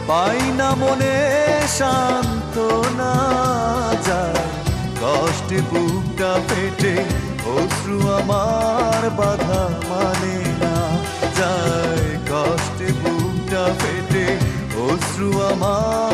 পাই না মনে সান্ত্বনা, যায় কষ্টে বুকটা পেটে, অশ্রু আমার বাধা মানে না, যায় কষ্টে বুকটা পেটে, অশ্রু আমার